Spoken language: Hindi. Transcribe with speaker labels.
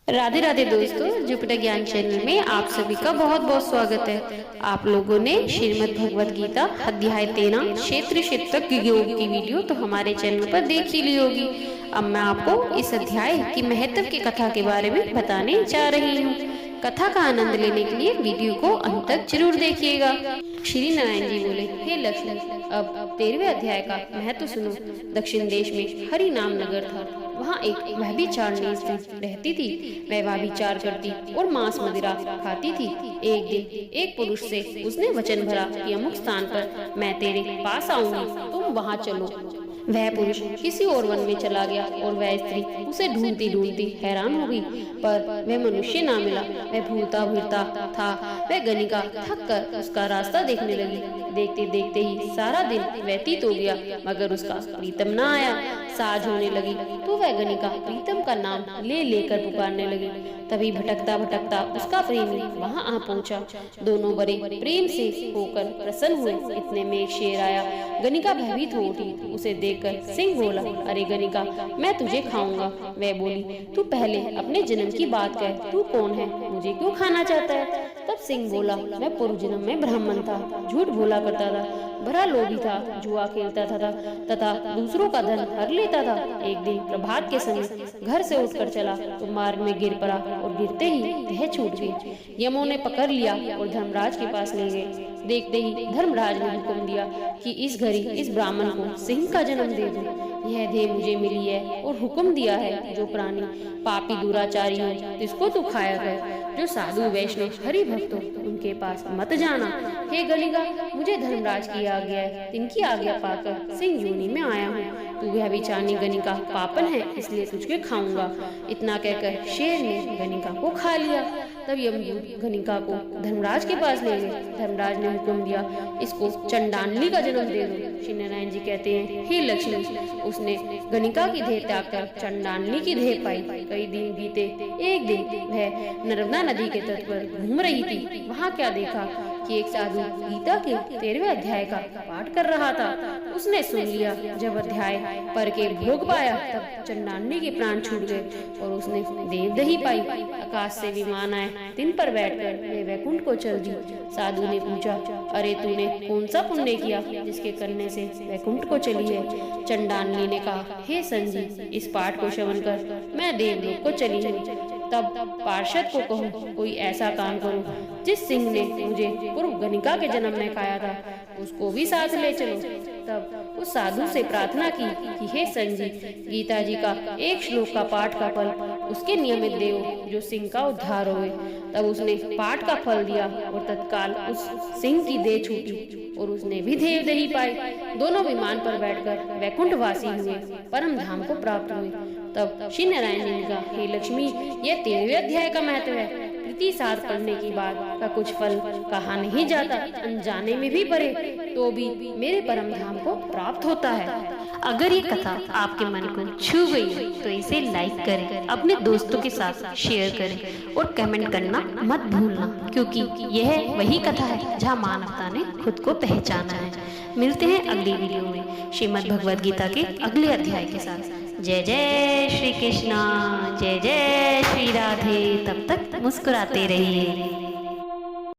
Speaker 1: राधे राधे दोस्तों, जुपिटर ज्ञान चैनल में आप सभी का बहुत बहुत स्वागत है। आप लोगों ने श्रीमद् भगवद गीता अध्याय 13 क्षेत्र क्षेत्रज्ञ योग की वीडियो तो हमारे चैनल पर देख ही ली होगी। अब मैं आपको इस अध्याय की महत्व की कथा के बारे में बताने जा रही हूँ। कथा का आनंद लेने के लिए वीडियो को अंत तक जरूर देखिएगा। श्री नारायण जी बोले, हे लक्ष्मण, अब 13वें अध्याय का महत्व सुनो। दक्षिण देश में हरि नाम नगर था। वहाँ एक व्यभिचारिणी स्त्री रहती थी। वह व्यभिचार करती और मांस मदिरा खाती थी। एक दिन एक पुरुष से उसने वचन भरा कि अमुक स्थान पर मैं तेरे पास आऊंगी, तुम वहाँ चलो। वह पुरुष किसी और वन में चला गया और वह स्त्री उसे ढूंढती ढूंढती हैरान हो गई, पर वह मनुष्य ना मिला। वह भूलता भूलता था। वह गणिका थक कर उसका रास्ता देखने लगी। देखते देखते ही सारा दिन व्यतीत हो गया, मगर उसका प्रीतम ना आया। साँझ होने लगी तो वह गणिका प्रीतम का नाम ले लेकर पुकारने लगी। तभी भटकता भटकता उसका प्रेमी वहाँ आ पहुँचा। दोनों बड़े प्रेम से होकर प्रसन्न हुए। इतने में एक शेर आया। गणिका भयभीत हो उठी। उसे देखकर सिंह बोला, अरे गणिका, मैं तुझे खाऊंगा। वह बोली, तू पहले अपने जन्म की बात कह, तू कौन है, मुझे क्यों खाना चाहता है? तब सिंह बोला, मैं पूर्व जन्म में ब्राह्मण था, झूठ बोला करता था, बड़ा लोभी था, जुआ खेलता था तथा दूसरों का धन हर लेता था। एक दिन प्रभात के समय घर से उठकर चला तो मार्ग में गिर पड़ा और गिरते ही देह छूट गई। यमों ने पकड़ लिया और धर्मराज के पास ले गए। देखते ही धर्मराज ने हुक्म दिया कि इस घड़ी इस ब्राह्मण को सिंह का जन्म दे दो। यह देह मुझे मिली है और हुक्म दिया है, जो प्राणी पापी दुराचारी हो इसको तू खाया कर। जो साधु वैष्णव हरि भक्त हो उनके पास मत जाना। हे गणिका, मुझे धर्मराज की आज्ञा है, इनकी आज्ञा पाकर सिंह योनि में आया हूँ। तू व्यभिचारिणी गणिका पापन है, इसलिए तुझको खाऊंगा। इतना कहकर शेर ने गणिका को खा लिया। तब यमदूत गणिका को धर्मराज के पास ले गए। धर्मराज ने हुक्म दिया, इसको चंडालनी का जन्म दे दो। श्री नारायण जी कहते हैं, हे लक्ष्मण, उसने गणिका की देह त्याग कर चंडालनी की देह पाई। कई दिन बीते। एक दिन वह नर्मदा नदी के तट पर घूम रही थी। वहाँ क्या देखा कि एक साधु गीता के 13वें अध्याय का पाठ कर रहा था। उसने सुन लिया। जब अध्याय पढ़ के भोग पाया तब चंडालनी के प्राण छूट गए और उसने देवदही पाई। आकाश से विमान आए, दिन पर बैठकर वे वैकुंठ को चल दी। साधु ने पूछा, अरे तूने कौन सा पुण्य किया जिसके करने से वैकुंठ को चली है? चंडालनी ने कहा, हे संजी, इस पाठ को श्रवण कर मैं देवलोक को चली हूँ। तब पार्षद को कहो, कोई ऐसा काम करो जिस सिंह ने मुझे पूर्व गणिका के जन्म में खाया था, उसको भी साथ ले चलो। तब उस साधु से प्रार्थना की कि हे संजी, गीता जी का एक श्लोक का पाठ का फल उसके नियमित देव जो सिंह का उद्धार होए। तब उसने पाठ का फल दिया और तत्काल उस सिंह की देह छूटी और उसने भी देवदही पाई। दोनों विमान पर बैठकर वैकुंठ वासी हुए, परम धाम को प्राप्त हुए। तब श्री नारायण जी ने कहा, हे लक्ष्मी, यह 13वें अध्याय का महत्व है। प्रीति साध पढ़ने की बात का कुछ फल कहा नहीं जाता, अनजाने में भी पढ़े तो भी मेरे परम धाम को प्राप्त होता है।
Speaker 2: अगर ये कथा आपके मन को छू गई है तो इसे लाइक करें, अपने दोस्तों के साथ शेयर करें और कमेंट करना मत भूलना, क्योंकि यह वही कथा है जहाँ मानवता ने खुद को पहचाना है। मिलते हैं अगली वीडियो में श्रीमद् भगवद गीता के अगले अध्याय के साथ। जय जय श्री कृष्णा, जय जय श्री राधे। तब तक मुस्कुराते रहिए।